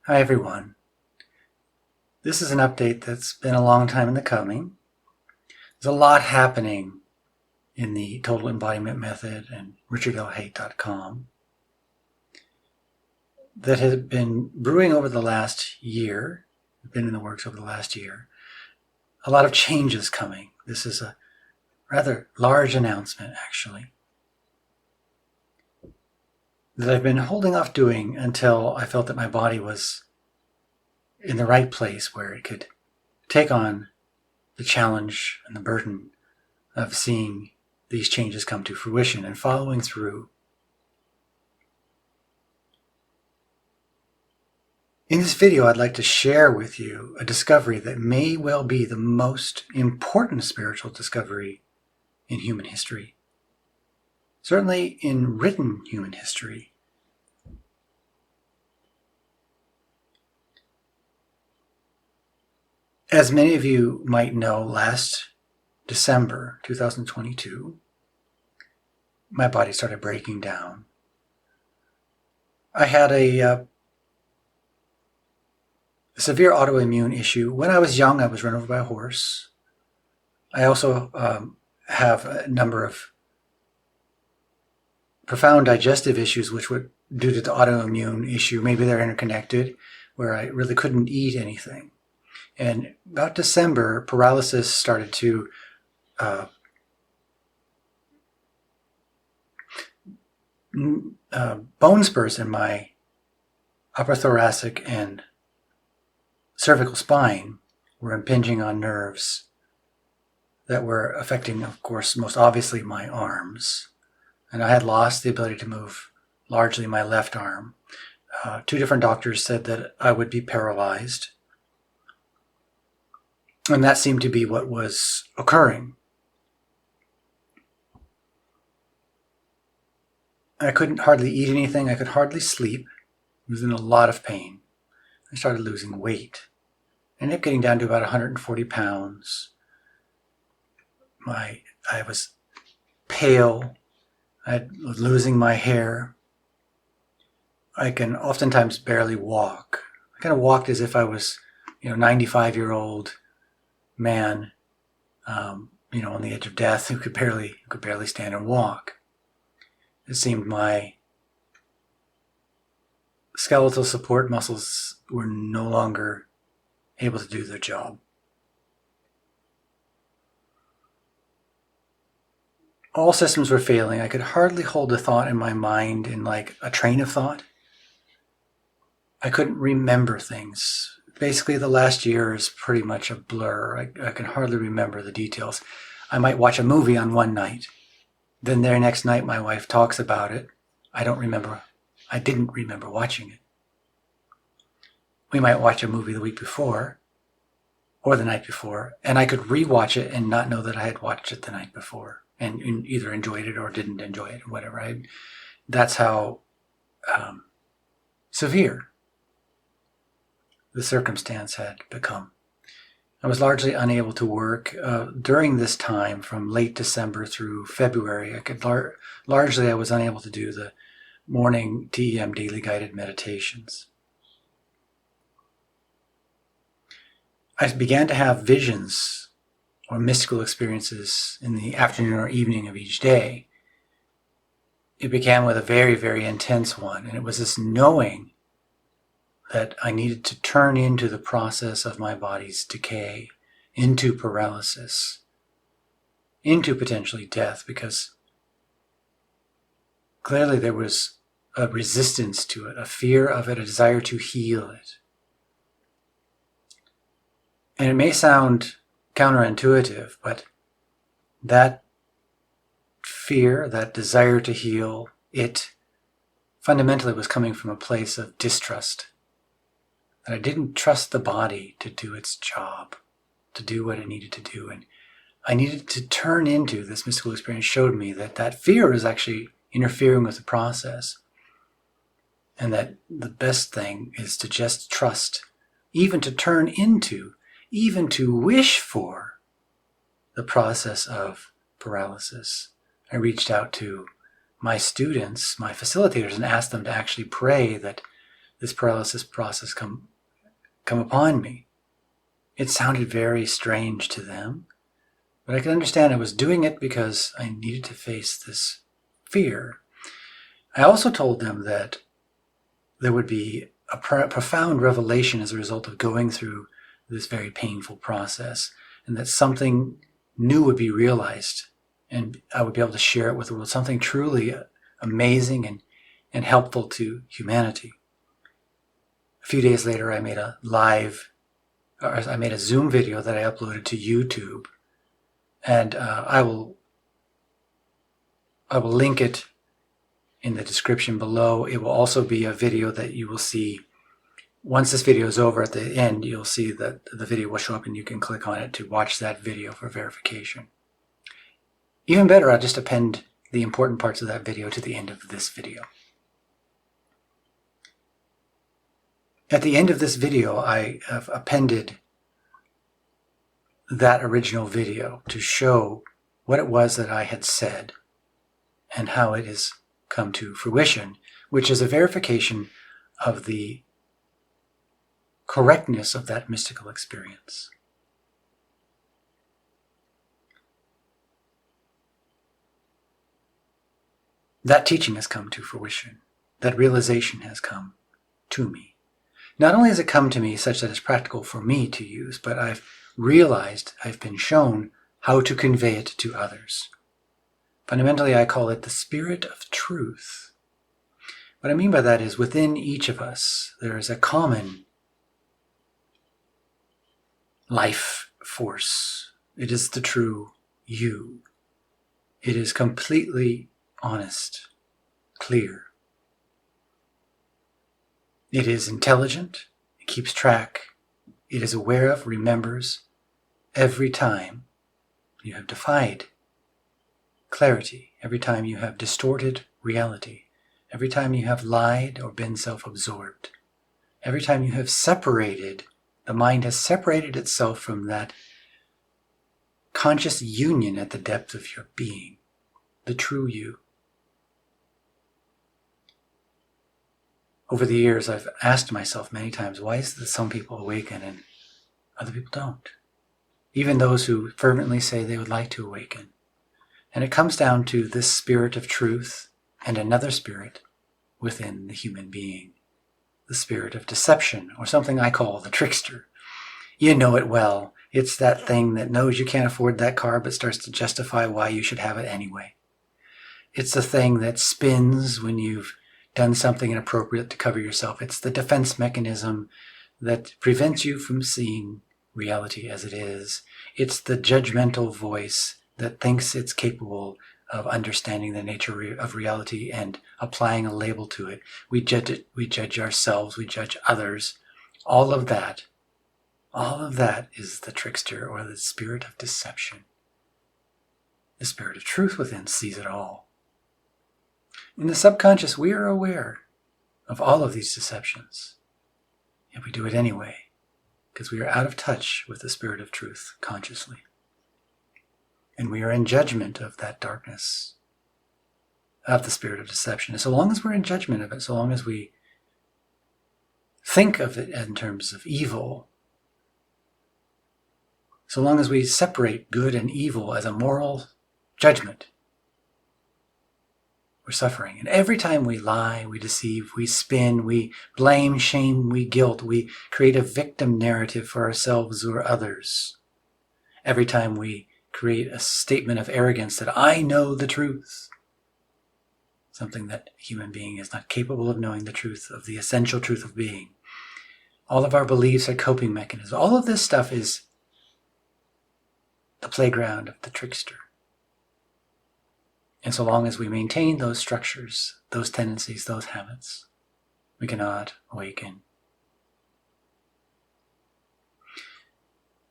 Hi everyone. This is an update that's been a long time in the coming. There's a lot happening in the Total Embodiment Method and richardlhaight.com that has been brewing over the last year, been in the works over the last year. A lot of changes coming. This is a rather large announcement, actually, that I've been holding off doing until I felt that my body was in the right place where it could take on the challenge and the burden of seeing these changes come to fruition and following through. In this video, I'd like to share with you a discovery that may well be the most important spiritual discovery in human history. Certainly in written human history. As many of you might know, last December 2022, my body started breaking down. I had a severe autoimmune issue. When I was young, I was run over by a horse. I also have a number of profound digestive issues, which were due to the autoimmune issue. Maybe they're interconnected, where I really couldn't eat anything. And about December, paralysis started to bone spurs in my upper thoracic and cervical spine were impinging on nerves that were affecting, of course, most obviously my arms. And I had lost the ability to move largely my left arm. Two different doctors said that I would be paralyzed. And that seemed to be what was occurring. I couldn't hardly eat anything. I could hardly sleep. I was in a lot of pain. I started losing weight. I ended up getting down to about 140 pounds. I was pale. I was losing my hair. I can oftentimes barely walk. I kind of walked as if I was, 95-year-old man, on the edge of death who could barely stand and walk. It seemed my skeletal support muscles were no longer able to do their job. All systems were failing. I could hardly hold a thought in my mind in like a train of thought. I couldn't remember things. Basically, the last year is pretty much a blur. I can hardly remember the details. I might watch a movie on one night. Then the next night, my wife talks about it. I didn't remember watching it. We might watch a movie the week before or the night before, and I could rewatch it and not know that I had watched it the night before and either enjoyed it or didn't enjoy it or whatever. That's how severe the circumstance had become. I was largely unable to work during this time from late December through February. Largely I was unable to do the morning TEM daily guided meditations. I began to have visions or mystical experiences in the afternoon or evening of each day. It began with a very, very intense one, and it was this knowing that I needed to turn into the process of my body's decay, into paralysis, into potentially death, because clearly there was a resistance to it, a fear of it, a desire to heal it. And it may sound counterintuitive, but that fear, that desire to heal it, fundamentally was coming from a place of distrust. That I didn't trust the body to do its job, to do what it needed to do. And I needed to turn into, this mystical experience showed me that fear is actually interfering with the process. And that the best thing is to just trust, even to turn into, even to wish for the process of paralysis. I reached out to my students, my facilitators, and asked them to actually pray that this paralysis process come upon me. It sounded very strange to them, but I could understand I was doing it because I needed to face this fear. I also told them that there would be a profound revelation as a result of going through this very painful process, and that something new would be realized, and I would be able to share it with the world, something truly amazing and helpful to humanity. A few days later, I made a Zoom video that I uploaded to YouTube, and I will link it in the description below. It will also be a video that you will see once this video is over. At the end, you'll see that the video will show up and you can click on it to watch that video for verification. Even better, I'll just append the important parts of that video to the end of this video. At the end of this video, I have appended that original video to show what it was that I had said and how it has come to fruition, which is a verification of the correctness of that mystical experience. That teaching has come to fruition. That realization has come to me. Not only has it come to me such that it's practical for me to use, but I've realized, I've been shown how to convey it to others. Fundamentally, I call it the spirit of truth. What I mean by that is within each of us, there is a common life force. It is the true you. It is completely honest, clear. It is intelligent. It keeps track. It is aware of, remembers every time you have defied clarity, every time you have distorted reality, every time you have lied or been self-absorbed, every time you have separated, the mind has separated itself from that conscious union at the depth of your being, the true you. Over the years, I've asked myself many times, why is it that some people awaken and other people don't? Even those who fervently say they would like to awaken. And it comes down to this spirit of truth and another spirit within the human being, the spirit of deception, or something I call the trickster. You know it well. It's that thing that knows you can't afford that car but starts to justify why you should have it anyway. It's the thing that spins when you've done something inappropriate to cover yourself. It's the defense mechanism that prevents you from seeing reality as it is. It's the judgmental voice that thinks it's capable of understanding the nature of reality and applying a label to it. We judge it, we judge ourselves, we judge others. All of that is the trickster or the spirit of deception. The spirit of truth within sees it all. In the subconscious, we are aware of all of these deceptions. Yet we do it anyway, because we are out of touch with the spirit of truth consciously. And we are in judgment of that darkness, of the spirit of deception. And so long as we're in judgment of it, so long as we think of it in terms of evil, so long as we separate good and evil as a moral judgment, we're suffering. And every time we lie, we deceive, we spin, we blame, shame, we guilt, we create a victim narrative for ourselves or others. Every time we create a statement of arrogance that I know the truth, something that a human being is not capable of knowing the truth of, the essential truth of being. All of our beliefs are coping mechanisms. All of this stuff is the playground of the trickster. And so long as we maintain those structures, those tendencies, those habits, we cannot awaken.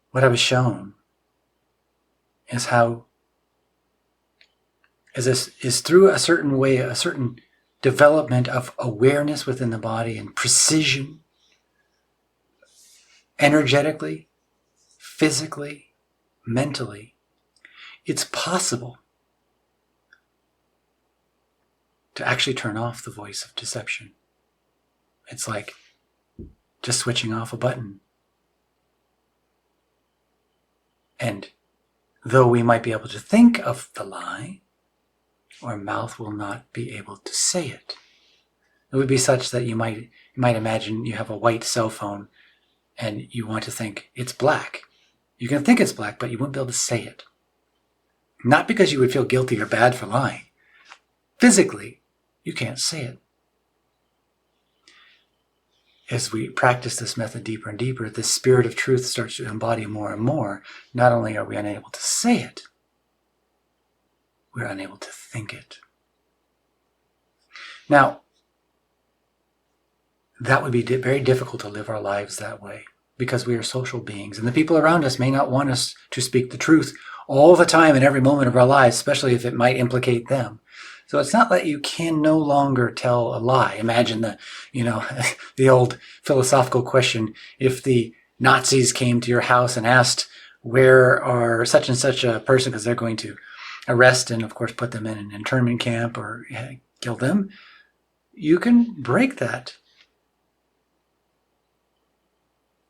What I was shown is how is through a certain way, a certain development of awareness within the body and precision, energetically, physically, mentally, it's possible to actually turn off the voice of deception. It's like just switching off a button. And though we might be able to think of the lie, our mouth will not be able to say it. It would be such that you might imagine you have a white cell phone and you want to think it's black. You can think it's black, but you won't be able to say it. Not because you would feel guilty or bad for lying. Physically, you can't say it. As we practice this method deeper and deeper, the spirit of truth starts to embody more and more. Not only are we unable to say it, we're unable to think it. Now, that would be very difficult to live our lives that way because we are social beings, and the people around us may not want us to speak the truth all the time in every moment of our lives, especially if it might implicate them. So it's not that you can no longer tell a lie. Imagine the old philosophical question, if the Nazis came to your house and asked, where are such and such a person, because they're going to arrest and of course put them in an internment camp or kill them, you can break that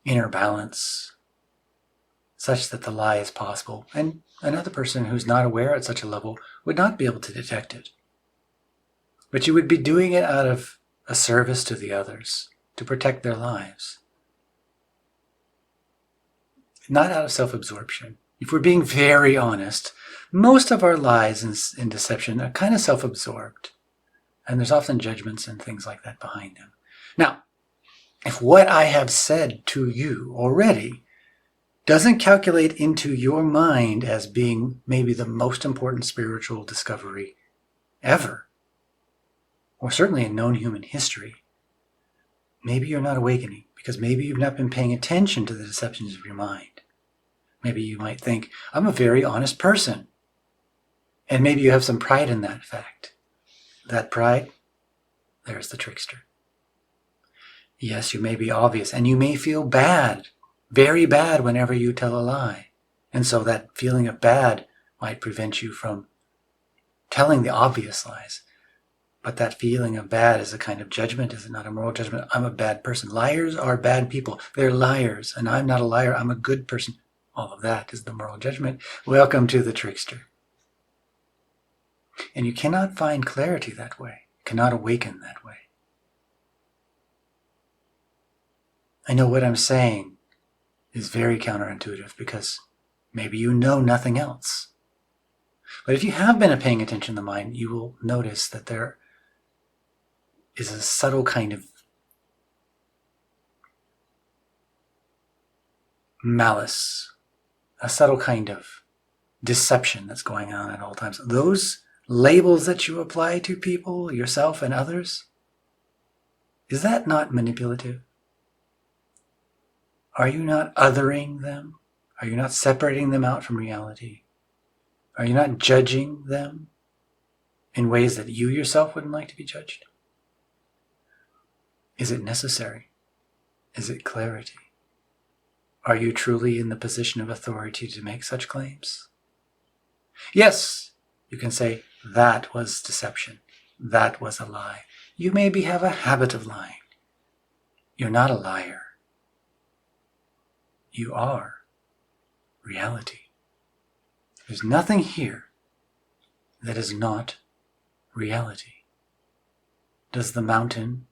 inner balance such that the lie is possible, and another person who's not aware at such a level would not be able to detect it. But you would be doing it out of a service to the others, to protect their lives. Not out of self-absorption. If we're being very honest, most of our lies in deception are kind of self-absorbed. And there's often judgments and things like that behind them. Now, if what I have said to you already doesn't calculate into your mind as being maybe the most important spiritual discovery ever, or certainly in known human history, maybe you're not awakening because maybe you've not been paying attention to the deceptions of your mind. Maybe you might think, I'm a very honest person. And maybe you have some pride in that fact. That pride, there's the trickster. Yes, you may be obvious, and you may feel bad, very bad whenever you tell a lie. And so that feeling of bad might prevent you from telling the obvious lies. But that feeling of bad is a kind of judgment, is it not a moral judgment? I'm a bad person. Liars are bad people. They're liars, and I'm not a liar. I'm a good person. All of that is the moral judgment. Welcome to the trickster. And you cannot find clarity that way. You cannot awaken that way. I know what I'm saying is very counterintuitive because maybe you know nothing else. But if you have been paying attention to the mind, you will notice that there is a subtle kind of malice, a subtle kind of deception that's going on at all times. Those labels that you apply to people, yourself and others, is that not manipulative? Are you not othering them? Are you not separating them out from reality? Are you not judging them in ways that you yourself wouldn't like to be judged? Is it necessary? Is it clarity? Are you truly in the position of authority to make such claims? Yes, you can say, that was deception. That was a lie. You maybe have a habit of lying. You're not a liar. You are reality. There's nothing here that is not reality. Does the mountain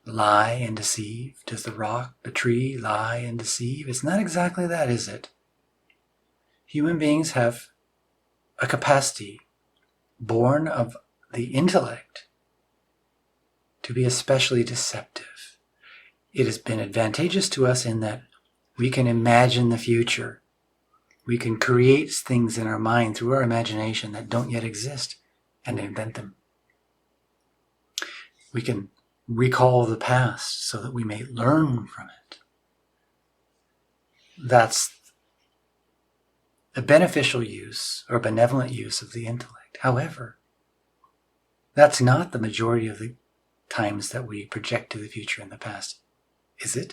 lie and deceive? Does the rock, the tree lie and deceive? It's not exactly that, is it? Human beings have a capacity born of the intellect to be especially deceptive. It has been advantageous to us in that we can imagine the future. We can create things in our mind through our imagination that don't yet exist and invent them. We can recall the past so that we may learn from it. That's a beneficial use or benevolent use of the intellect. However, that's not the majority of the times that we project to the future and the past, is it?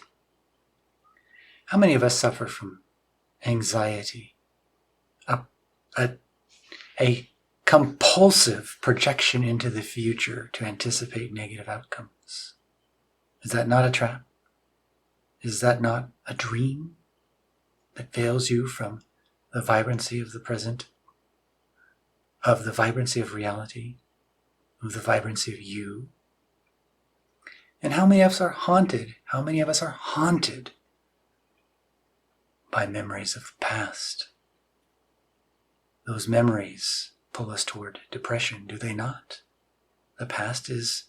How many of us suffer from anxiety, a compulsive projection into the future to anticipate negative outcomes? Is that not a trap? Is that not a dream that veils you from the vibrancy of the present, of the vibrancy of reality, of the vibrancy of you? And how many of us are haunted? How many of us are haunted by memories of the past? Those memories pull us toward depression, do they not? The past is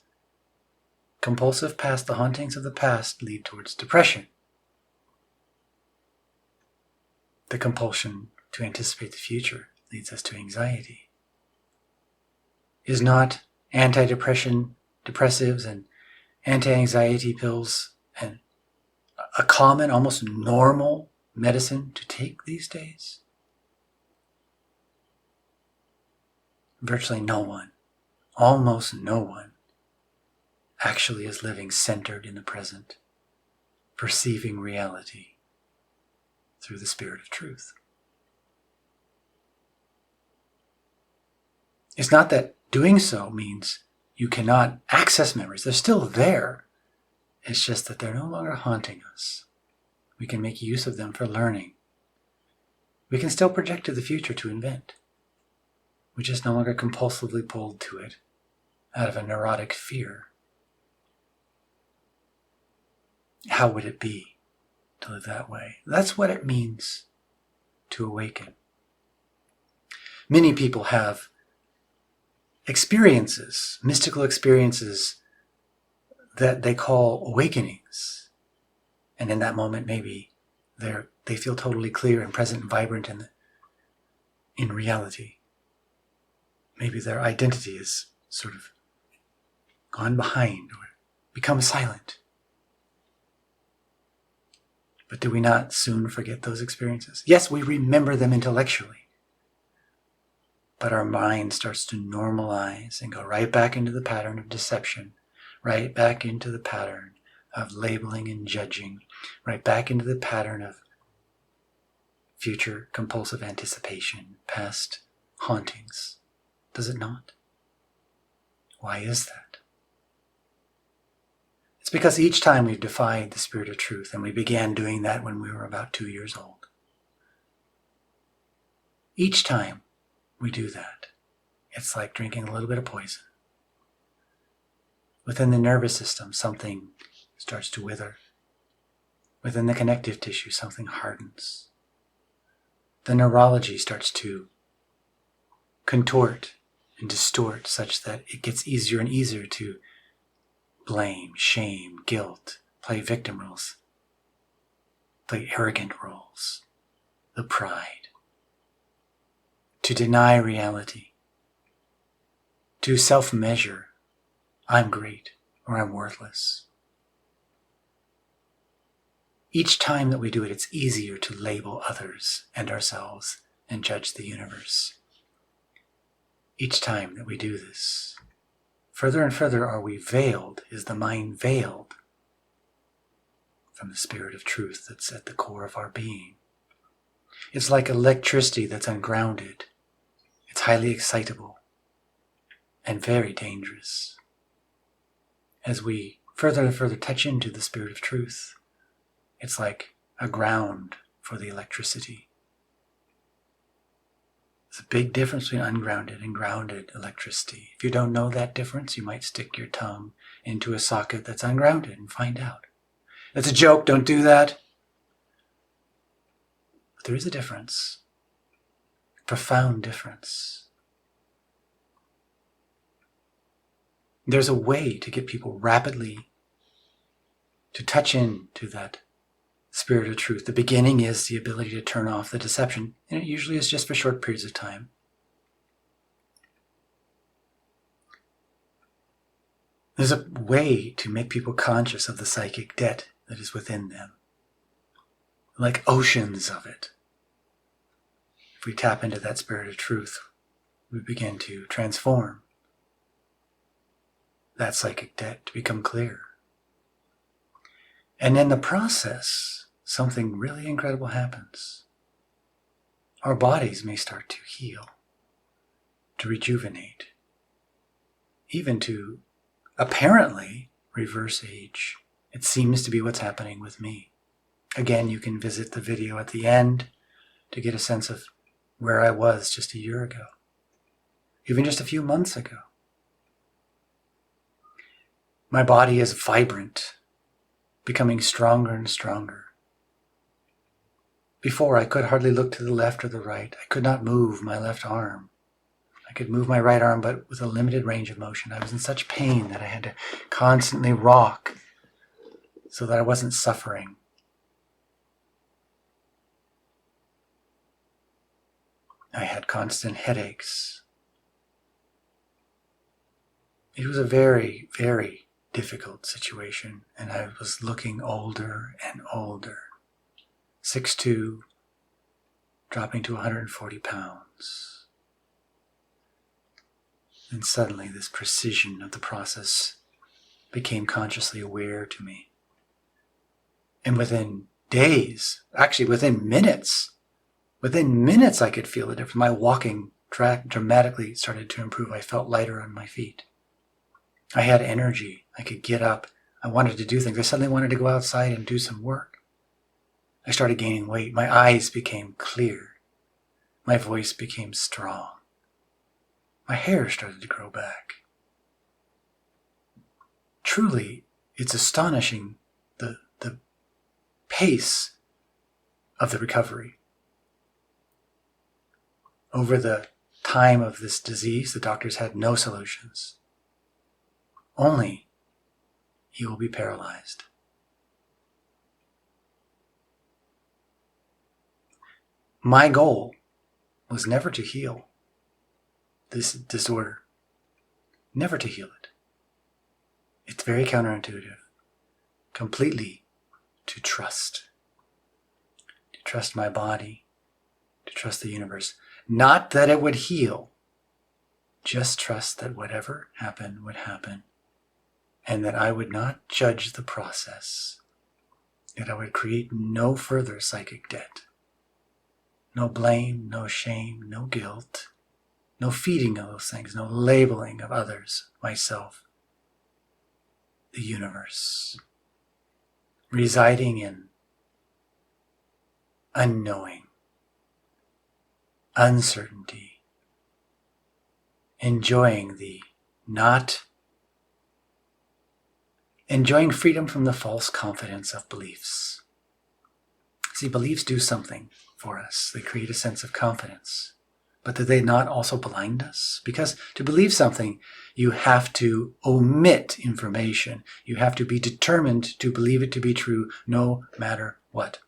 compulsive past. The hauntings of the past lead towards depression. The compulsion to anticipate the future leads us to anxiety. Is not antidepressives and anti-anxiety pills and a common, almost normal medicine to take these days? Virtually no one, almost no one, actually is living centered in the present, perceiving reality through the spirit of truth. It's not that doing so means you cannot access memories. They're still there. It's just that they're no longer haunting us. We can make use of them for learning. We can still project to the future to invent. We're just no longer compulsively pulled to it out of a neurotic fear. How would it be to live that way? That's what it means to awaken. Many people have experiences, mystical experiences that they call awakenings. And in that moment, maybe they feel totally clear and present and vibrant in reality. Maybe their identity is sort of gone behind or become silent. But do we not soon forget those experiences? Yes, we remember them intellectually. But our mind starts to normalize and go right back into the pattern of deception, right back into the pattern of labeling and judging, right back into the pattern of future compulsive anticipation, past hauntings. Does it not? Why is that? It's because each time we've defied the spirit of truth, and we began doing that when we were about 2 years old. Each time we do that, it's like drinking a little bit of poison. Within the nervous system, something starts to wither. Within the connective tissue, something hardens. The neurology starts to contort and distort such that it gets easier and easier to blame, shame, guilt, play victim roles, play arrogant roles, the pride, to deny reality, to self-measure, I'm great or I'm worthless. Each time that we do it, it's easier to label others and ourselves and judge the universe. Each time that we do this, further and further are we veiled, is the mind veiled from the spirit of truth that's at the core of our being. It's like electricity that's ungrounded. It's highly excitable and very dangerous. As we further and further touch into the spirit of truth, it's like a ground for the electricity. There's a big difference between ungrounded and grounded electricity. If you don't know that difference, you might stick your tongue into a socket that's ungrounded and find out. It's a joke, don't do that. But there is a difference, a profound difference. There's a way to get people rapidly to touch into that spirit of truth. The beginning is the ability to turn off the deception, and it usually is just for short periods of time. There's a way to make people conscious of the psychic debt that is within them, like oceans of it. If we tap into that spirit of truth, we begin to transform that psychic debt to become clear. And in the process, something really incredible happens. Our bodies may start to heal, to rejuvenate, even to apparently reverse age. It seems to be what's happening with me. Again, you can visit the video at the end to get a sense of where I was just a year ago, even just a few months ago. My body is vibrant, becoming stronger and stronger. Before, I could hardly look to the left or the right. I could not move my left arm. I could move my right arm, but with a limited range of motion. I was in such pain that I had to constantly rock so that I wasn't suffering. I had constant headaches. It was a very, very difficult situation, and I was looking older and older. 6'2", dropping to 140 pounds. And suddenly this precision of the process became consciously aware to me. And within days, actually within minutes I could feel the difference. My walking dramatically started to improve. I felt lighter on my feet. I had energy. I could get up. I wanted to do things. I suddenly wanted to go outside and do some work. I started gaining weight. My eyes became clear. My voice became strong. My hair started to grow back. Truly, it's astonishing the pace of the recovery. Over the time of this disease, the doctors had no solutions. Only he will be paralyzed. My goal was never to heal this disorder, never to heal it. It's very counterintuitive. Completely to trust my body, to trust the universe. Not that it would heal, just trust that whatever happened would happen, and that I would not judge the process, that I would create no further psychic debt. No blame, no shame, no guilt, no feeding of those things, no labeling of others, myself, the universe, residing in unknowing, uncertainty, enjoying freedom from the false confidence of beliefs. See, beliefs do something for us. They create a sense of confidence. But do they not also blind us? Because to believe something, you have to omit information. You have to be determined to believe it to be true no matter what.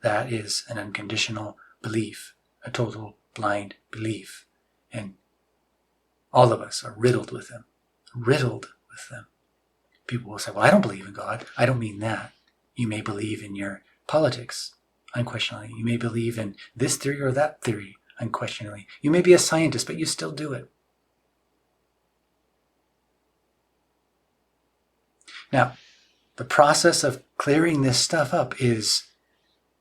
That is an unconditional belief, a total blind belief. And all of us are riddled with them. People will say, well, I don't believe in God. I don't mean that. You may believe in your politics, unquestionably. You may believe in this theory or that theory, unquestionably. You may be a scientist, but you still do it. Now, the process of clearing this stuff up is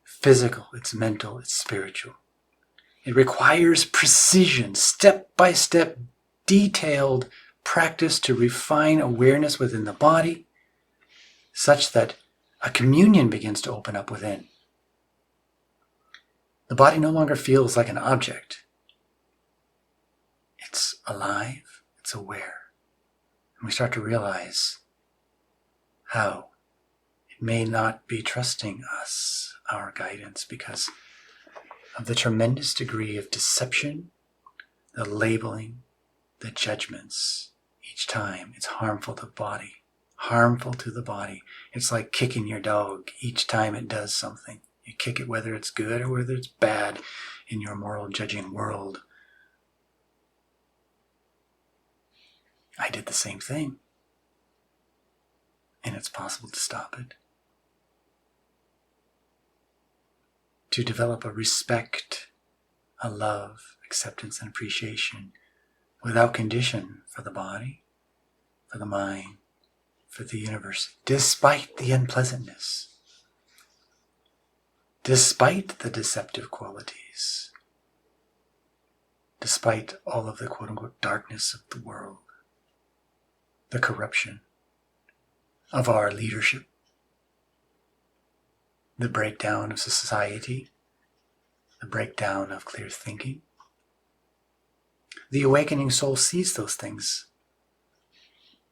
physical, it's mental, it's spiritual. It requires precision, step-by-step, detailed practice to refine awareness within the body, such that a communion begins to open up within. The body no longer feels like an object. It's alive, it's aware. And we start to realize how it may not be trusting us, our guidance, because of the tremendous degree of deception, the labeling, the judgments. Each time it's harmful to the body. Harmful to the body. It's like kicking your dog each time it does something. You kick it whether it's good or whether it's bad in your moral judging world. I did the same thing. And it's possible to stop it. To develop a respect, a love, acceptance, and appreciation without condition for the body, for the mind, for the universe, despite the unpleasantness, despite the deceptive qualities, despite all of the quote-unquote darkness of the world, the corruption of our leadership, the breakdown of society, the breakdown of clear thinking. The awakening soul sees those things,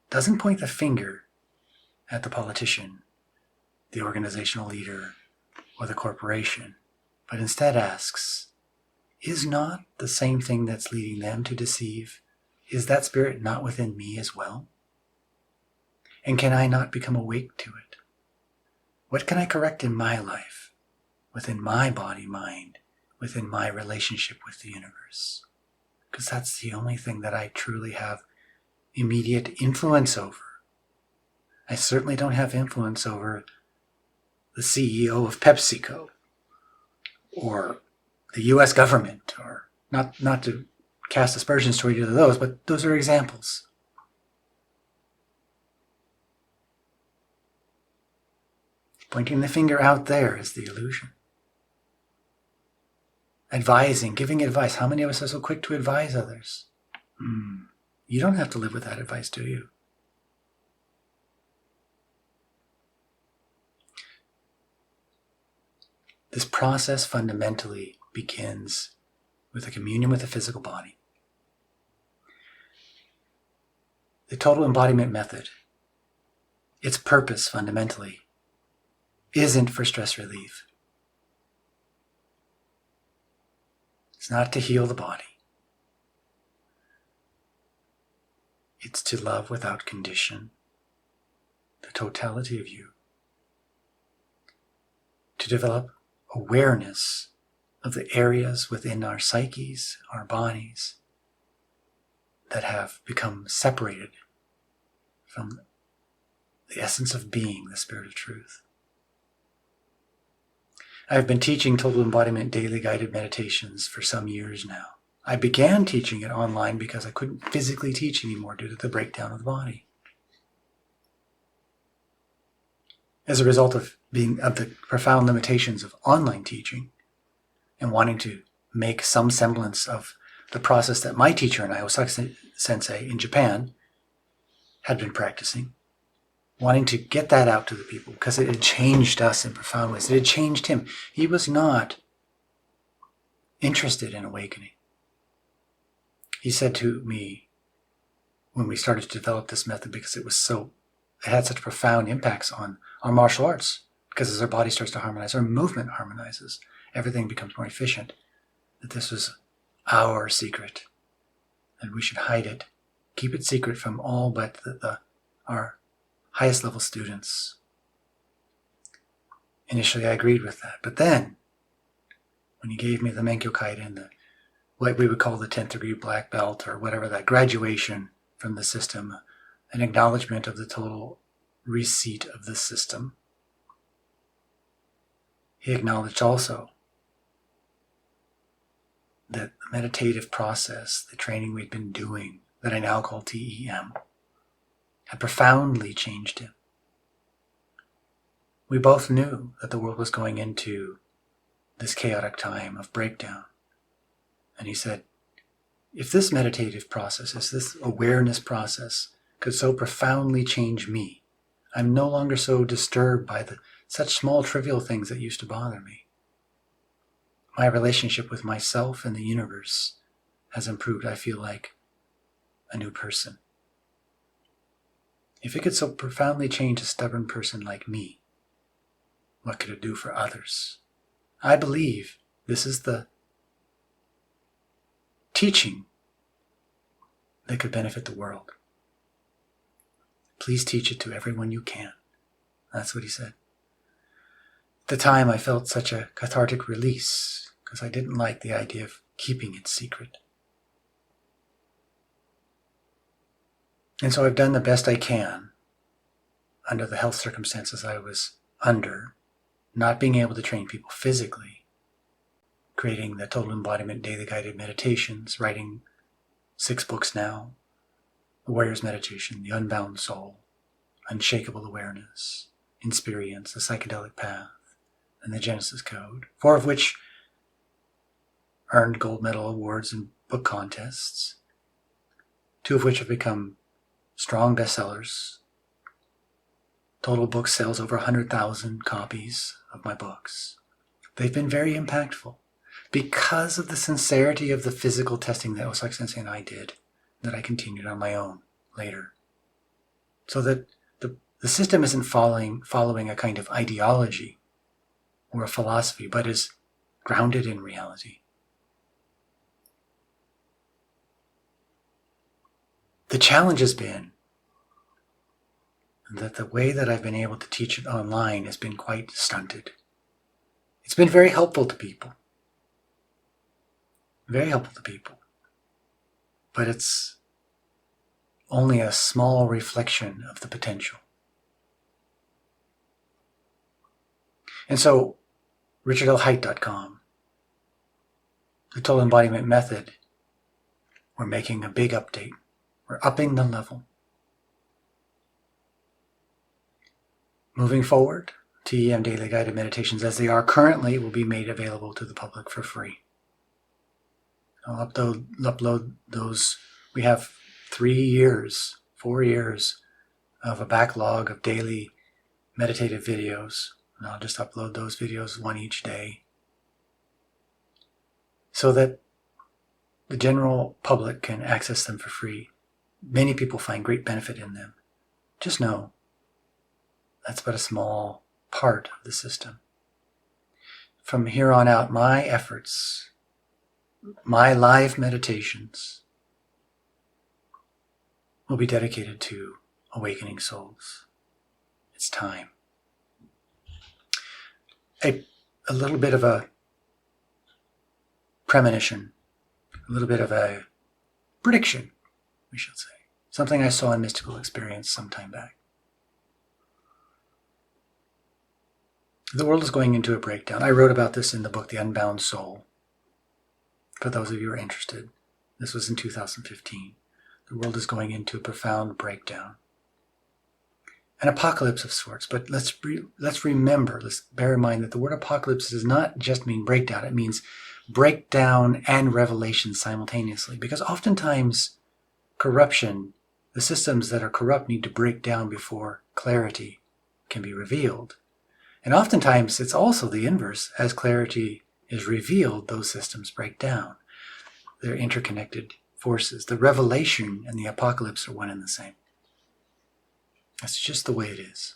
doesn't point the finger at the politician, the organizational leader, or the corporation, but instead asks, is not the same thing that's leading them to deceive, is that spirit not within me as well? And can I not become awake to it? What can I correct in my life, within my body, mind, within my relationship with the universe? Because that's the only thing that I truly have immediate influence over. I certainly don't have influence over the CEO of PepsiCo or the US government, or not to cast aspersions toward either of those, but those are examples. Pointing the finger out there is the illusion. Advising, giving advice. How many of us are so quick to advise others? You don't have to live with that advice, do you? This process fundamentally begins with a communion with the physical body. The Total Embodiment Method, its purpose fundamentally isn't for stress relief. It's not to heal the body. It's to love without condition the totality of you. To develop awareness of the areas within our psyches, our bodies, that have become separated from the essence of being, the spirit of truth. I've been teaching Total Embodiment daily guided meditations for some years now. I began teaching it online because I couldn't physically teach anymore due to the breakdown of the body. As a result of the profound limitations of online teaching and wanting to make some semblance of the process that my teacher and I, Osaka Sensei in Japan, had been practicing, wanting to get that out to the people because it had changed us in profound ways. It had changed him. He was not interested in awakening. He said to me when we started to develop this method, because it had such profound impacts on our martial arts, because as our body starts to harmonize, our movement harmonizes, everything becomes more efficient, that this was our secret, and we should hide it, keep it secret from all but our highest level students. Initially I agreed with that, but then when he gave me the Menkyo Kaiden, what we would call the 10th degree black belt, or whatever, that graduation from the system, an acknowledgement of the total receipt of the system, he acknowledged also that the meditative process, the training we'd been doing, that I now call TEM, had profoundly changed him. We both knew that the world was going into this chaotic time of breakdown. And he said, if this meditative process, this awareness process, could so profoundly change me, I'm no longer so disturbed by such small trivial things that used to bother me. My relationship with myself and the universe has improved. I feel like a new person. If it could so profoundly change a stubborn person like me, what could it do for others? I believe this is the teaching that could benefit the world. Please teach it to everyone you can. That's what he said. At the time, I felt such a cathartic release because I didn't like the idea of keeping it secret. And so I've done the best I can under the health circumstances I was under, not being able to train people physically, creating the Total Embodiment Daily Guided Meditations, writing 6 books now, The Warrior's Meditation, The Unbound Soul, Unshakable Awareness, Insperience, The Psychedelic Path, and The Genesis Code, 4 of which earned gold medal awards in book contests, 2 of which have become strong bestsellers, Total Book sells over 100,000 copies of my books. They've been very impactful because of the sincerity of the physical testing that Osaka Sensei and I did, that I continued on my own later. So that the system isn't following a kind of ideology or a philosophy, but is grounded in reality. The challenge has been that the way that I've been able to teach it online has been quite stunted. It's been very helpful to people. Very helpful to people. But it's only a small reflection of the potential. And so, richardlhaight.com, the Total Embodiment Method, we're making a big update. We're upping the level. Moving forward, TEM Daily Guided Meditations as they are currently will be made available to the public for free. I'll upload those. We have 4 years of a backlog of daily meditative videos. And I'll just upload those videos, one each day, so that the general public can access them for free. Many people find great benefit in them. Just know that's but a small part of the system. From here on out, my efforts, my live meditations, will be dedicated to awakening souls. It's time. A little bit of a premonition, a little bit of a prediction, we should say. Something I saw in mystical experience some time back. The world is going into a breakdown. I wrote about this in the book, The Unbound Soul. For those of you who are interested, this was in 2015. The world is going into a profound breakdown. An apocalypse of sorts, but let's bear in mind that the word apocalypse does not just mean breakdown. It means breakdown and revelation simultaneously. Because oftentimes, corruption, the systems that are corrupt need to break down before clarity can be revealed. And oftentimes, it's also the inverse. As clarity is revealed, those systems break down. They're interconnected forces. The revelation and the apocalypse are one and the same. That's just the way it is.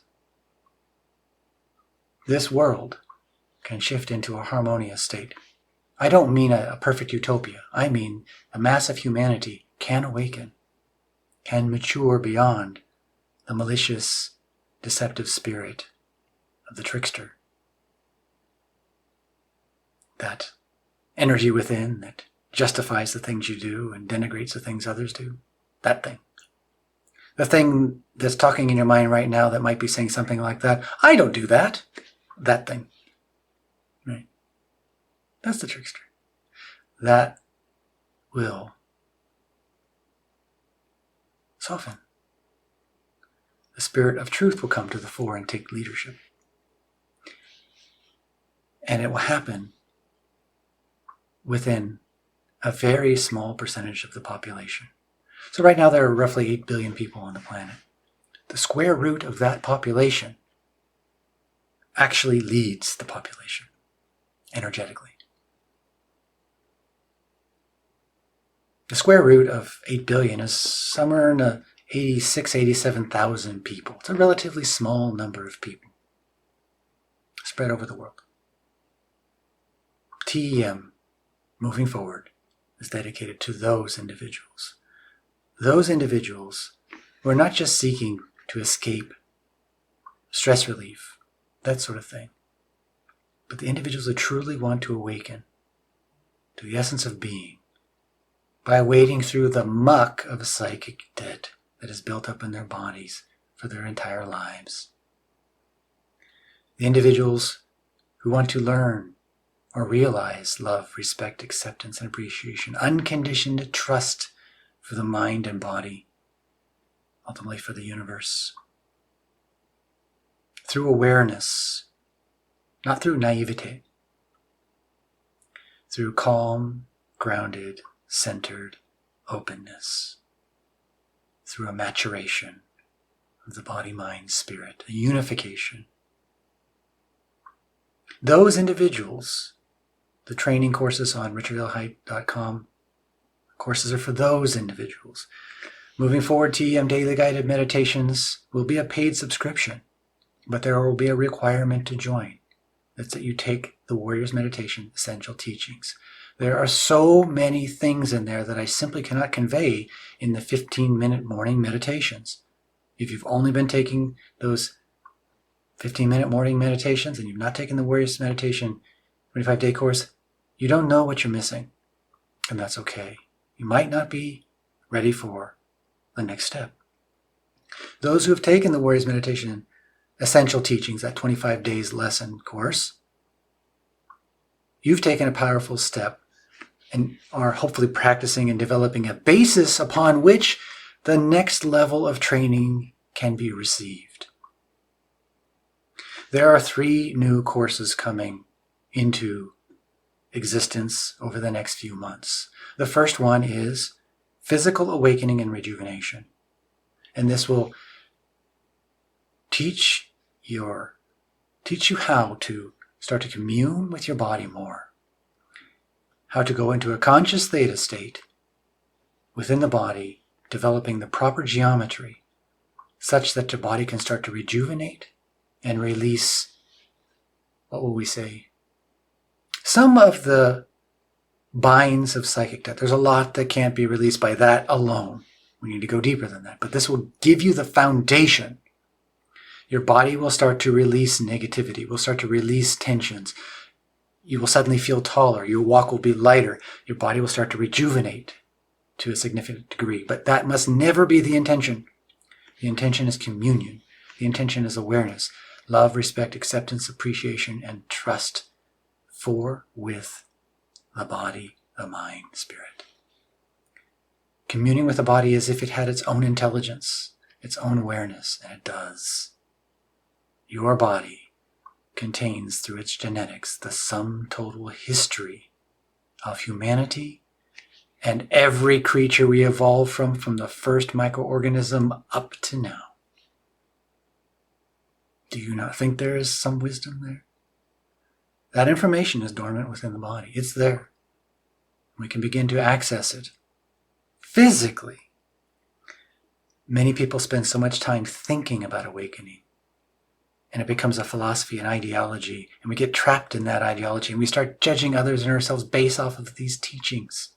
This world can shift into a harmonious state. I don't mean a perfect utopia. I mean the mass of humanity can awaken, can mature beyond the malicious, deceptive spirit of the trickster. That energy within that justifies the things you do and denigrates the things others do. That thing. The thing that's talking in your mind right now that might be saying something like that, I don't do that. That thing. Right? That's the trickster. That will soften. The spirit of truth will come to the fore and take leadership. And it will happen within a very small percentage of the population. So right now there are roughly 8 billion people on the planet. The square root of that population actually leads the population energetically. The square root of 8 billion is somewhere in the 87,000 people. It's a relatively small number of people spread over the world. TEM, moving forward, is dedicated to those individuals. Those individuals who are not just seeking to escape stress relief, that sort of thing, but the individuals that truly want to awaken to the essence of being by wading through the muck of psychic debt that is built up in their bodies for their entire lives. The individuals who want to learn or realize love, respect, acceptance, and appreciation, unconditioned trust for the mind and body, ultimately for the universe. Through awareness, not through naivete, through calm, grounded, centered openness, through a maturation of the body, mind, spirit, a unification. Those individuals, the training courses on richardlhaight.com, courses are for those individuals. Moving forward, TEM Daily Guided Meditations will be a paid subscription, but there will be a requirement to join. That's that you take the Warrior's Meditation Essential Teachings. There are so many things in there that I simply cannot convey in the 15-minute morning meditations. If you've only been taking those 15-minute morning meditations and you've not taken the Warrior's Meditation 25-day course, you don't know what you're missing. And that's okay. You might not be ready for the next step. Those who have taken the Warrior's Meditation Essential Teachings, that 25 days lesson course, you've taken a powerful step and are hopefully practicing and developing a basis upon which the next level of training can be received. There are 3 new courses coming into existence over the next few months. The first one is Physical Awakening and Rejuvenation. And this will teach you how to start to commune with your body more, how to go into a conscious theta state within the body, developing the proper geometry such that your body can start to rejuvenate and release, what will we say, some of the binds of psychic death. There's a lot that can't be released by that alone. We need to go deeper than that. But this will give you the foundation. Your body will start to release negativity, will start to release tensions. You will suddenly feel taller. Your walk will be lighter. Your body will start to rejuvenate to a significant degree. But that must never be the intention. The intention is communion. The intention is awareness, love, respect, acceptance, appreciation, and trust for, with the body, the mind, spirit. Communing with the body as if it had its own intelligence, its own awareness, and it does. Your body contains, through its genetics, the sum total history of humanity and every creature we evolved from the first microorganism up to now. Do you not think there is some wisdom there? That information is dormant within the body. It's there. We can begin to access it physically. Many people spend so much time thinking about awakening, and it becomes a philosophy and ideology, and we get trapped in that ideology, and we start judging others and ourselves based off of these teachings.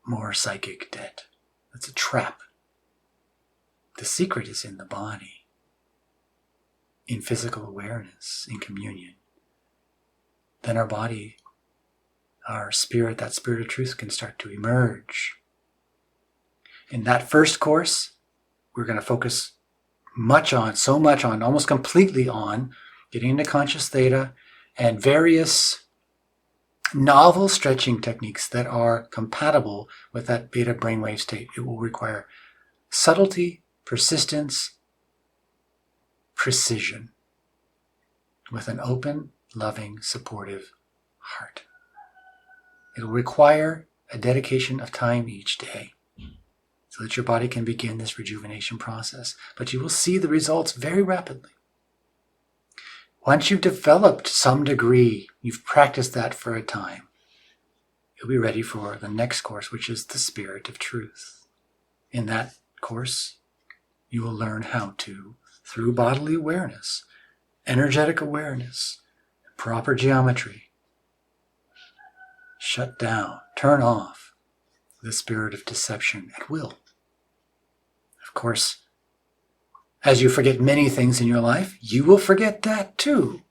More psychic debt. That's a trap. The secret is in the body, in physical awareness, in communion. Then our body, our spirit, that spirit of truth can start to emerge. In that first course, we're going to focus almost completely on getting into conscious theta and various novel stretching techniques that are compatible with that beta brainwave state. It will require subtlety, persistence, precision, with an open, loving, supportive heart. It will require a dedication of time each day so that your body can begin this rejuvenation process. But you will see the results very rapidly. Once you've developed some degree, you've practiced that for a time, you'll be ready for the next course, which is the Spirit of Truth. In that course, you will learn how to, through bodily awareness, energetic awareness, proper geometry, shut down, turn off the spirit of deception at will. Of course, as you forget many things in your life, you will forget that too.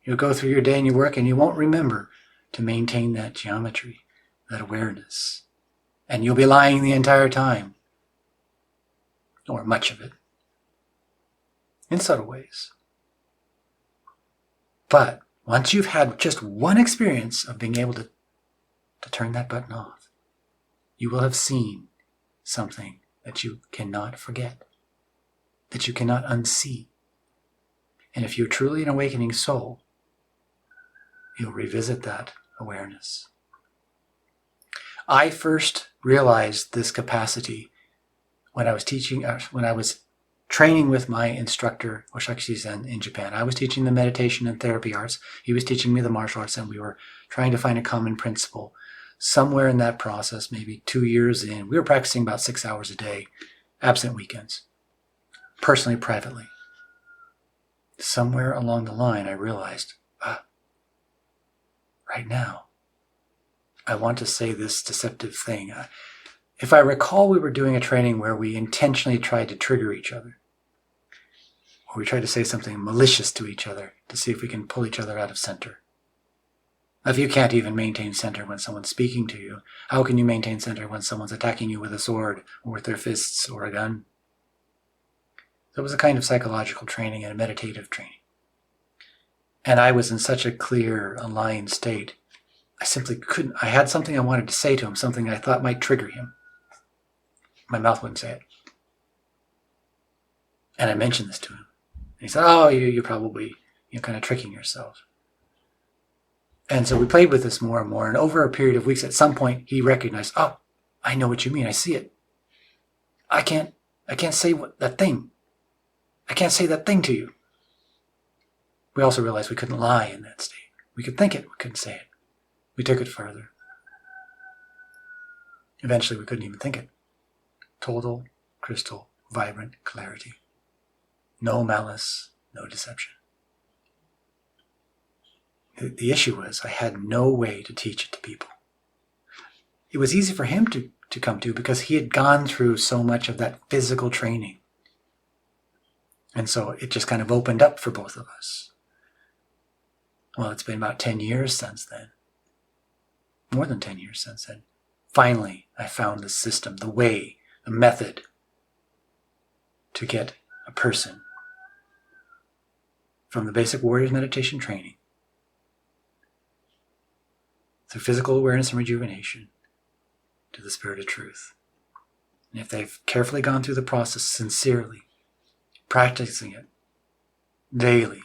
You'll go through your day and your work and you won't remember to maintain that geometry, that awareness. And you'll be lying the entire time, or much of it, in subtle ways. But once you've had just one experience of being able to turn that button off, you will have seen something that you cannot forget, that you cannot unsee. And if you're truly an awakening soul, you'll revisit that awareness. I first realized this capacity when I was training with my instructor, Oshaku-Zen, in Japan. I was teaching the meditation and therapy arts. He was teaching me the martial arts, and we were trying to find a common principle. Somewhere in that process, maybe 2 years in, we were practicing about 6 hours a day, absent weekends, personally, privately. Somewhere along the line, I realized, right now, I want to say this deceptive thing. If I recall, we were doing a training where we intentionally tried to trigger each other. Or we tried to say something malicious to each other to see if we can pull each other out of center. If you can't even maintain center when someone's speaking to you, how can you maintain center when someone's attacking you with a sword or with their fists or a gun? So it was a kind of psychological training and a meditative training. And I was in such a clear, aligned state, I simply couldn't. I had something I wanted to say to him, something I thought might trigger him. My mouth wouldn't say it. And I mentioned this to him. And he said, oh, you're probably kind of tricking yourself. And so we played with this more and more. And over a period of weeks, at some point, he recognized, oh, I know what you mean. I see it. I can't say that thing. I can't say that thing to you. We also realized we couldn't lie in that state. We could think it, we couldn't say it. We took it further. Eventually, we couldn't even think it. Total, crystal, vibrant clarity. No malice, no deception. The issue was I had no way to teach it to people. It was easy for him to come to because he had gone through so much of that physical training. And so it just kind of opened up for both of us. Well, it's been about 10 years since then. More than 10 years since then. Finally, I found the system, the way, the method to get a person from the basic warriors meditation training through physical awareness and rejuvenation to the spirit of truth. And if they've carefully gone through the process sincerely, practicing it daily,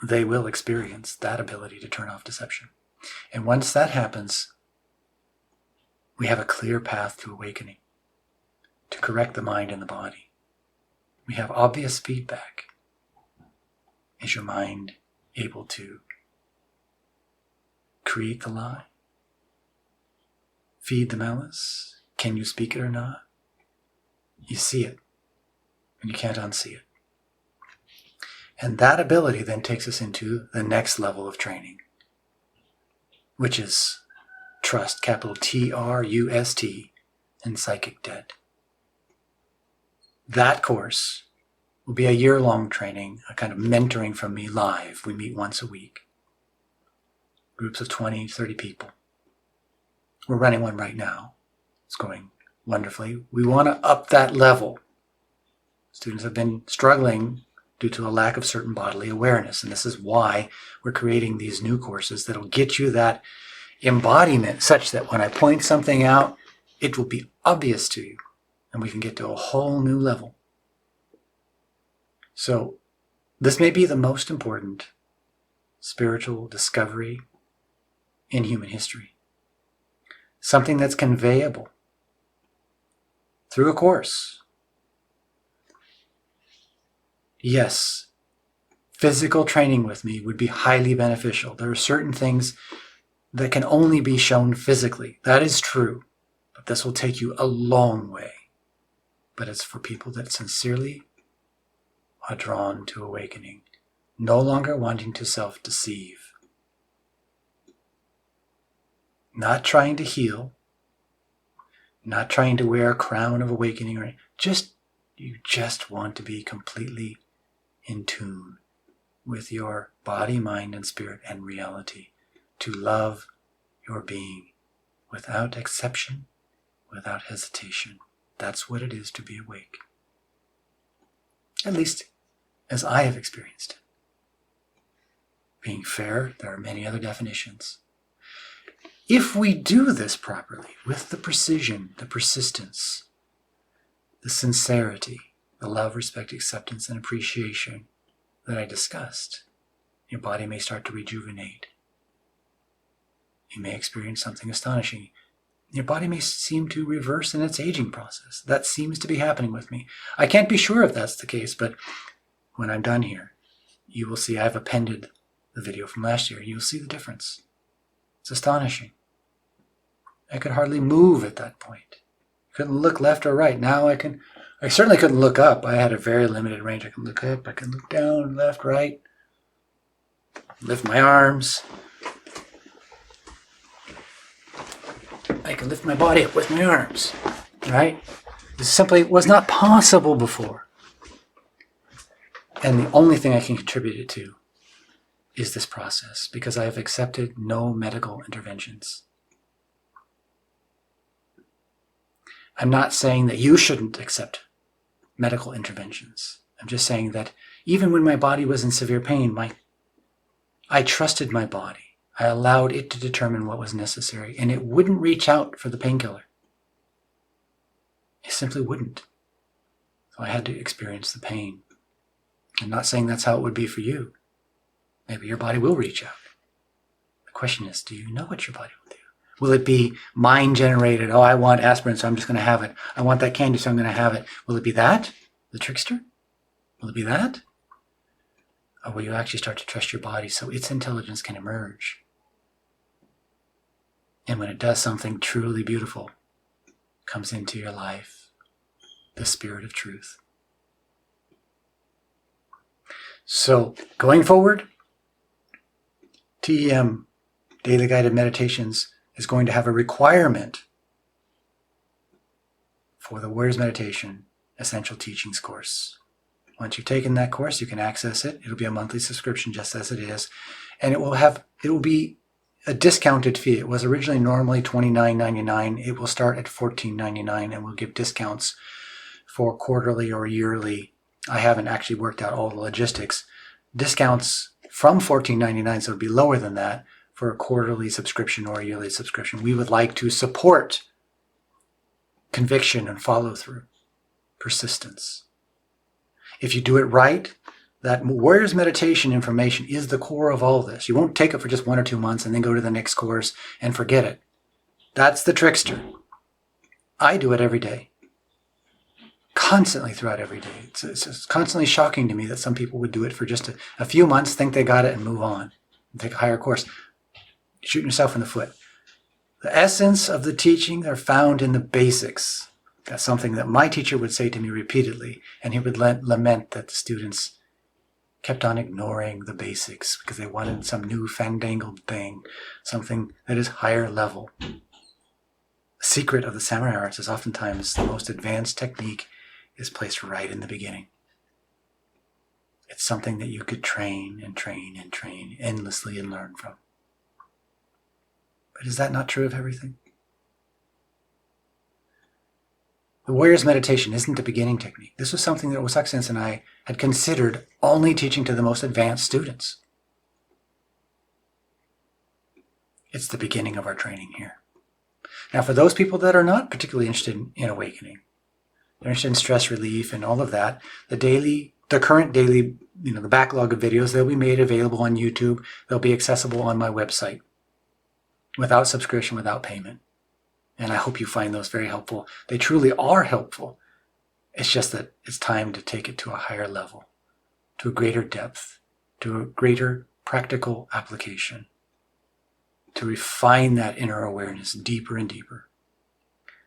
they will experience that ability to turn off deception. And once that happens, we have a clear path to awakening, to correct the mind and the body. We have obvious feedback. Is your mind able to create the lie? Feed the malice? Can you speak it or not? You see it, and you can't unsee it. And that ability then takes us into the next level of training, which is trust, capital T-R-U-S-T, and psychic debt. That course will be a year-long training, a kind of mentoring from me live. We meet once a week. Groups of 20, 30 people. We're running one right now. It's going wonderfully. We want to up that level. Students have been struggling due to a lack of certain bodily awareness. And this is why we're creating these new courses that'll get you that embodiment such that when I point something out, it will be obvious to you. And we can get to a whole new level. So this may be the most important spiritual discovery in human history. Something that's conveyable through a course. Yes, physical training with me would be highly beneficial. There are certain things that can only be shown physically. That is true. But this will take you a long way. But it's for people that sincerely are drawn to awakening, no longer wanting to self-deceive. Not trying to heal, not trying to wear a crown of awakening, or you just want to be completely in tune with your body, mind, and spirit and reality, to love your being without exception, without hesitation. That's what it is to be awake. At least as I have experienced it. Being fair, there are many other definitions. If we do this properly, with the precision, the persistence, the sincerity, the love, respect, acceptance, and appreciation that I discussed, your body may start to rejuvenate. You may experience something astonishing. Your body may seem to reverse in its aging process. That seems to be happening with me. I can't be sure if that's the case, but when I'm done here, you will see I've appended the video from last year. You'll see the difference. It's astonishing. I could hardly move at that point. Couldn't look left or right. Now I can. I certainly couldn't look up. I had a very limited range. I can look up, I can look down, left, right, lift my arms. I can lift my body up with my arms, right? This simply was not possible before. And the only thing I can contribute it to is this process, because I have accepted no medical interventions. I'm not saying that you shouldn't accept medical interventions. I'm just saying that even when my body was in severe pain, I trusted my body. I allowed it to determine what was necessary, and it wouldn't reach out for the painkiller. It simply wouldn't. So I had to experience the pain. I'm not saying that's how it would be for you. Maybe your body will reach out. The question is, do you know what your body will do? Will it be mind-generated? Oh, I want aspirin, so I'm just going to have it. I want that candy, so I'm going to have it. Will it be that? The trickster? Will it be that? Or will you actually start to trust your body so its intelligence can emerge? And when it does, something truly beautiful comes into your life, the spirit of truth. So, going forward, TEM, Daily Guided Meditations, is going to have a requirement for the Warriors Meditation Essential Teachings course. Once you've taken that course, you can access it. It'll be a monthly subscription just as it is. And it will be a discounted fee. It was originally normally $29.99. It will start at $14.99, and we'll give discounts for quarterly or yearly. I haven't actually worked out all the logistics. Discounts from $14.99, so it would be lower than that for a quarterly subscription or a yearly subscription. We would like to support conviction and follow-through, persistence. If you do it right, that Warriors Meditation information is the core of all this. You won't take it for just 1 or 2 months and then go to the next course and forget it. That's the trickster. I do it every day. Constantly throughout every day. It's constantly shocking to me that some people would do it for just a few months, think they got it, and move on. And take a higher course. Shooting yourself in the foot. The essence of the teaching are found in the basics. That's something that my teacher would say to me repeatedly, and he would lament that the students kept on ignoring the basics because they wanted some new fandangled thing, something that is higher level. The secret of the samurai arts is oftentimes the most advanced technique is placed right in the beginning. It's something that you could train and train and train endlessly and learn from. But is that not true of everything? The Warriors Meditation isn't a beginning technique. This was something that Osaka-sensei and I had considered only teaching to the most advanced students. It's the beginning of our training here. Now, for those people that are not particularly interested in awakening, they're interested in stress relief and all of that, the current daily, the backlog of videos, they'll be made available on YouTube. They'll be accessible on my website without subscription, without payment. And I hope you find those very helpful. They truly are helpful. It's just that it's time to take it to a higher level, to a greater depth, to a greater practical application, to refine that inner awareness deeper and deeper.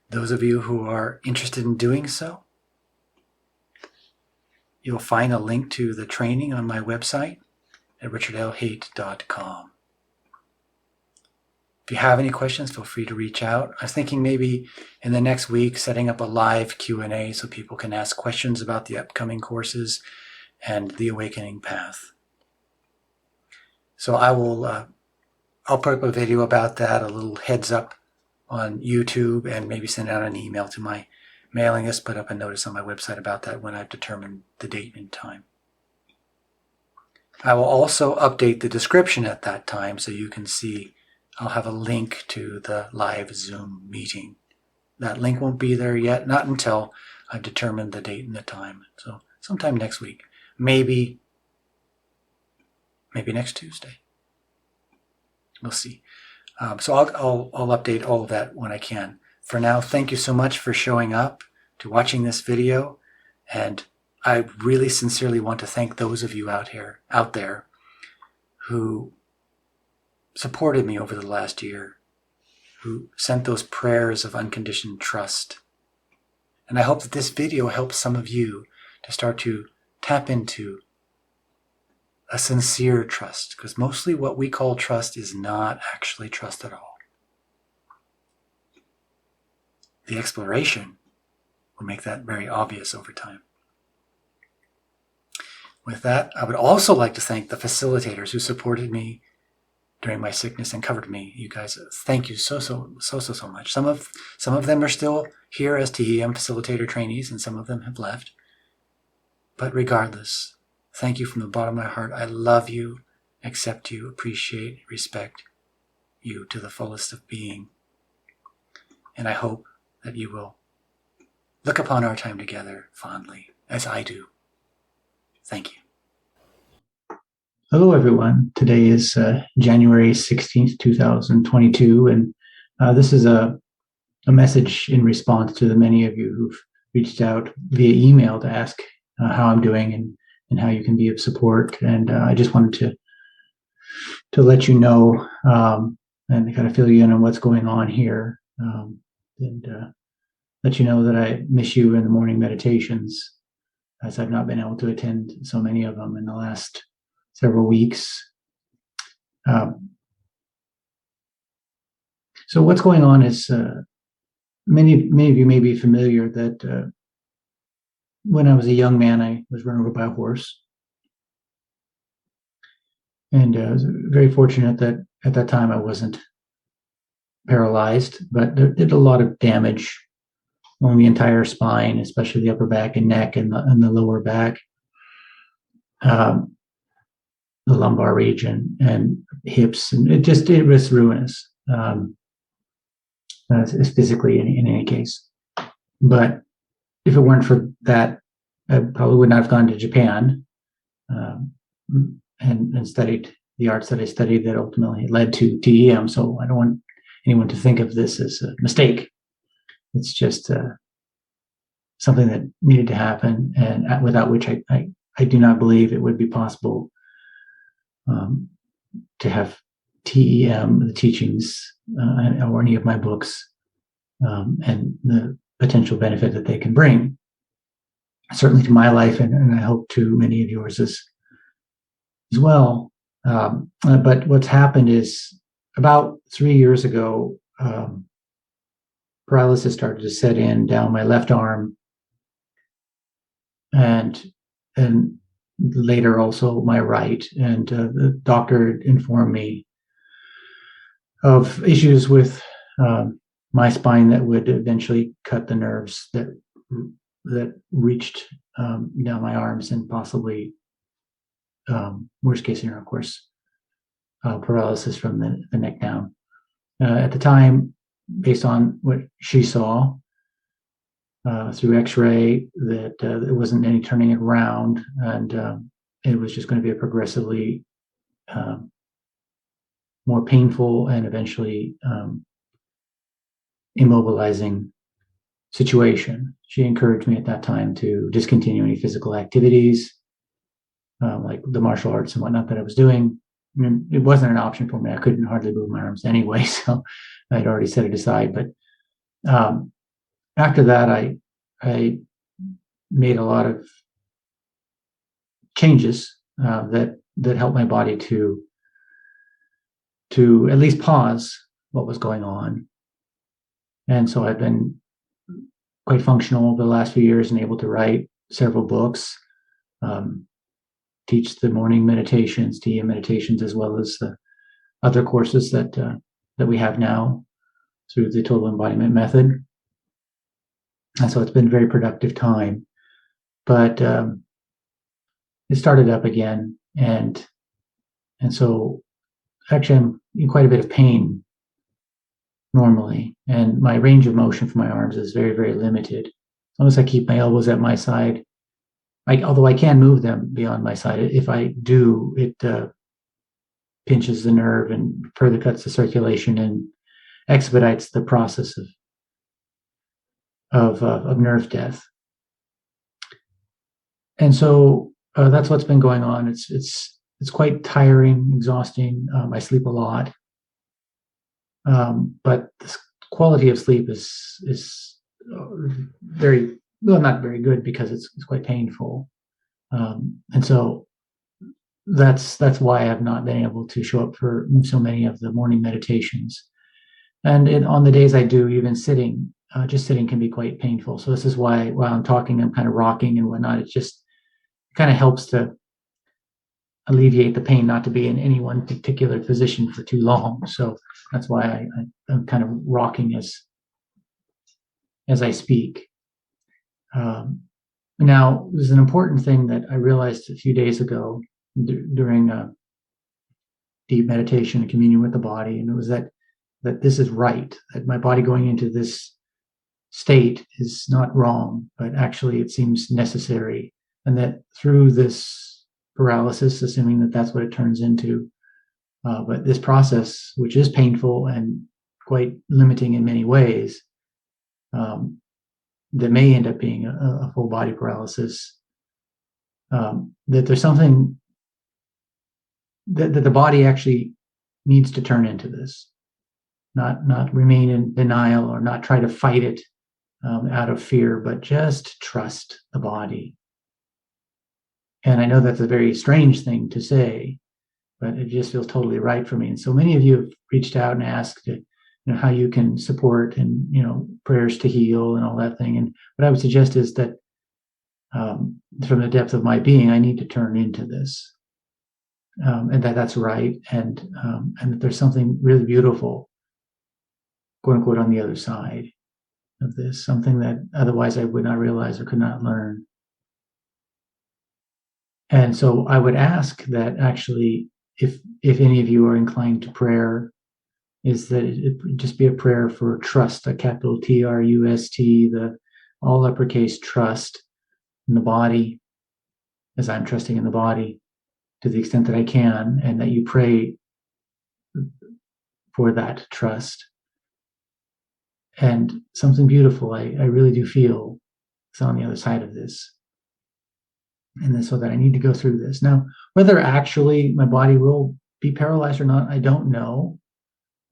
Those of you who are interested in doing so, you'll find a link to the training on my website at richardlhaight.com. If you have any questions, feel free to reach out. I was thinking maybe in the next week setting up a live Q&A so people can ask questions about the upcoming courses and the awakening path. So I'll put up a video about that, a little heads up on YouTube, and maybe send out an email to my mailing list, put up a notice on my website about that when I've determined the date and time. I will also update the description at that time so you can see. I'll have a link to the live Zoom meeting. That link won't be there yet, not until I've determined the date and the time. So sometime next week. Maybe next Tuesday. We'll see. So I'll update all of that when I can. For now, thank you so much for showing up, to watching this video, and I really sincerely want to thank those of you out there who supported me over the last year, who sent those prayers of unconditioned trust. And I hope that this video helps some of you to start to tap into a sincere trust, because mostly what we call trust is not actually trust at all. The exploration will make that very obvious over time. With that, I would also like to thank the facilitators who supported me during my sickness and covered me. You guys, thank you so much. Some of them are still here as TEM facilitator trainees, and some of them have left. But regardless, thank you from the bottom of my heart. I love you, accept you, appreciate, respect you to the fullest of being. And I hope that you will look upon our time together fondly, as I do. Thank you. Hello, everyone. Today is January 16th, 2022, and this is a message in response to the many of you who've reached out via email to ask how I'm doing and how you can be of support. And I just wanted to let you know and kind of fill you in on what's going on here, and let you know that I miss you in the morning meditations, as I've not been able to attend so many of them in the last several weeks. So what's going on is many of you may be familiar that when I was a young man, I was run over by a horse. And I was very fortunate that at that time I wasn't paralyzed, but there did a lot of damage on the entire spine, especially the upper back and neck and the lower back, the lumbar region and hips, and it was ruinous, physically in any case. But if it weren't for that, I probably would not have gone to Japan and studied the arts that I studied that ultimately led to TEM. So I don't want anyone to think of this as a mistake. It's just something that needed to happen, and without which I do not believe it would be possible to have TEM, the teachings, or any of my books, and the potential benefit that they can bring, certainly to my life, and I hope to many of yours as well. But what's happened is about 3 years ago, paralysis started to set in down my left arm, and later also my right. And the doctor informed me of issues with my spine that would eventually cut the nerves that reached down my arms, and possibly, worst case scenario, of course, paralysis from the neck down. At the time, based on what she saw through X-ray, that there wasn't any turning it around, and it was just going to be a progressively more painful and eventually immobilizing situation. She encouraged me at that time to discontinue any physical activities, like the martial arts and whatnot that I was doing. I mean, it wasn't an option for me. I couldn't hardly move my arms anyway, so I'd already set it aside. But after that, I made a lot of changes that helped my body to at least pause what was going on. And so I've been quite functional over the last few years and able to write several books, teach the morning meditations, TEM meditations, as well as the other courses that we have now through the Total Embodiment Method. And so it's been a very productive time. But it started up again, and so actually I'm in quite a bit of pain normally, and my range of motion for my arms is very, very limited. As long as I keep my elbows at my side, although I can move them beyond my side, if I do, pinches the nerve and further cuts the circulation and expedites the process of nerve death. And so that's what's been going on. It's quite tiring, exhausting. I sleep a lot, but the quality of sleep is very well, not very good, because it's quite painful. And so that's why I have not been able to show up for so many of the morning meditations. And on the days I do, even sitting, just sitting can be quite painful. So this is why while I'm talking, I'm kind of rocking and whatnot. It just kind of helps to alleviate the pain, not to be in any one particular position for too long. So that's why I'm kind of rocking as I speak. Now, there's an important thing that I realized a few days ago during deep meditation and communion with the body, and it was that this is right, that my body going into this state is not wrong, but actually it seems necessary, and that through this paralysis, assuming that that's what it turns into, but this process, which is painful and quite limiting in many ways, that may end up being a full body paralysis, that there's something that the body actually needs to turn into this, not remain in denial or not try to fight it out of fear, but just trust the body. And I know that's a very strange thing to say, but it just feels totally right for me. And so many of you have reached out and asked, how you can support and, prayers to heal and all that thing. And what I would suggest is that from the depth of my being, I need to turn into this, and that's right. And that there's something really beautiful, quote unquote, on the other side of this, something that otherwise I would not realize or could not learn. And so I would ask that actually, if any of you are inclined to prayer, is that it just be a prayer for trust, a capital TRUST, the all uppercase trust in the body, as I'm trusting in the body to the extent that I can, and that you pray for that trust. And something beautiful, I really do feel, is on the other side of this. And so that I need to go through this. Now, whether actually my body will be paralyzed or not, I don't know.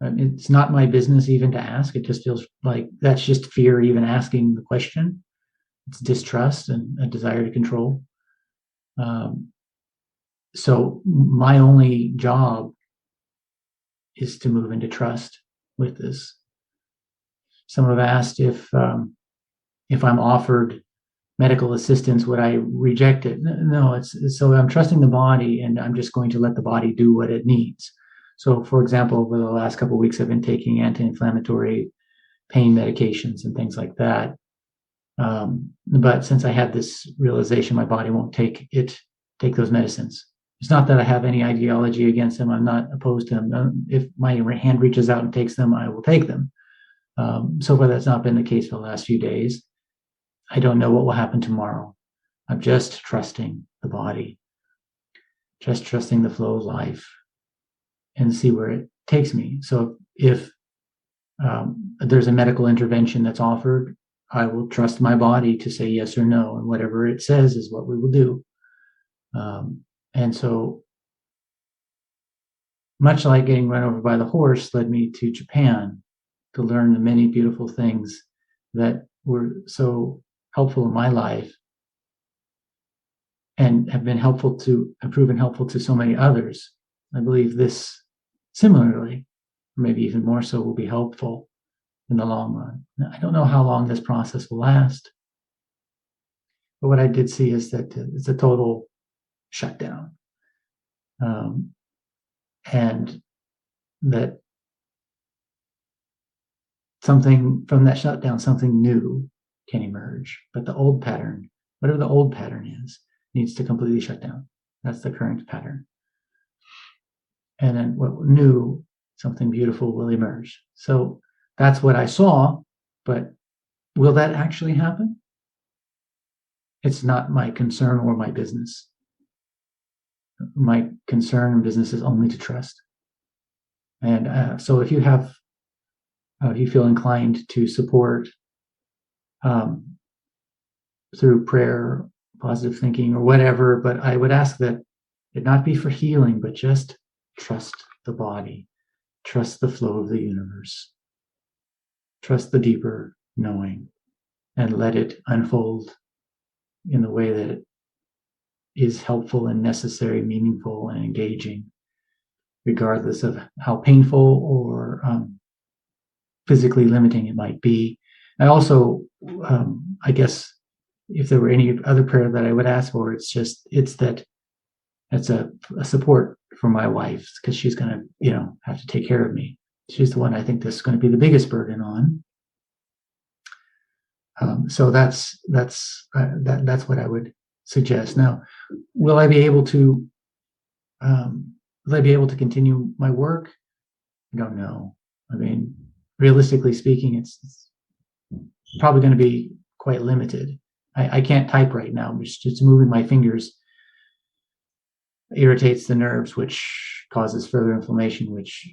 It's not my business even to ask. It just feels like that's just fear even asking the question. It's distrust and a desire to control. So my only job is to move into trust with this. Some have asked if I'm offered medical assistance, would I reject it? No, so I'm trusting the body, and I'm just going to let the body do what it needs. So, for example, over the last couple of weeks, I've been taking anti-inflammatory pain medications and things like that. But since I had this realization, my body won't take those medicines. It's not that I have any ideology against them. I'm not opposed to them. If my hand reaches out and takes them, I will take them. So far, that's not been the case for the last few days. I don't know what will happen tomorrow. I'm just trusting the body, just trusting the flow of life, and see where it takes me. So if there's a medical intervention that's offered, I will trust my body to say yes or no, and whatever it says is what we will do. And so, much like getting run over by the horse led me to Japan to learn the many beautiful things that were so helpful in my life and have proven helpful to so many others. I believe this similarly, or maybe even more so, will be helpful in the long run. Now, I don't know how long this process will last, but what I did see is that it's a total shutdown, and that something from that shutdown, something new can emerge. But the old pattern, whatever the old pattern is, needs to completely shut down. That's the current pattern. And then what new, something beautiful will emerge. So that's what I saw, but will that actually happen? It's not my concern or my business. my concern in business is only to trust. And so if you have, if you feel inclined to support um, through prayer, positive thinking, or whatever, but I would ask that it not be for healing, but just trust the body, trust the flow of the universe, trust the deeper knowing, and let it unfold in the way that it is helpful and necessary, meaningful and engaging, regardless of how painful or physically limiting it might be. I also, I guess, if there were any other prayer that I would ask for, it's that it's a support for my wife, because she's going to, have to take care of me. She's the one I think this is going to be the biggest burden on. So that's what I would suggest. Now, will I be able to continue my work? I don't know. I mean, realistically speaking, it's probably going to be quite limited. I can't type right now. Just moving my fingers irritates the nerves, which causes further inflammation, which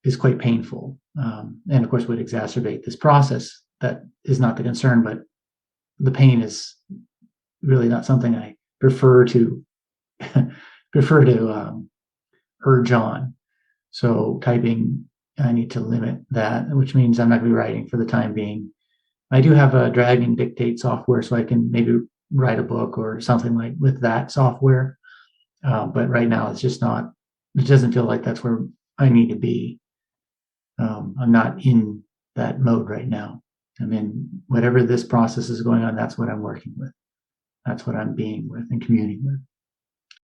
is quite painful, and of course would exacerbate this process. That is not the concern, but the pain is really not something I prefer to urge on. So typing, I need to limit that, which means I'm not going to be writing for the time being. I do have a drag and dictate software, so I can maybe write a book or something like with that software. But right now, it's just not. It doesn't feel like that's where I need to be. I'm not in that mode right now. I mean, whatever this process is going on, that's what I'm working with. That's what I'm being with and communing with.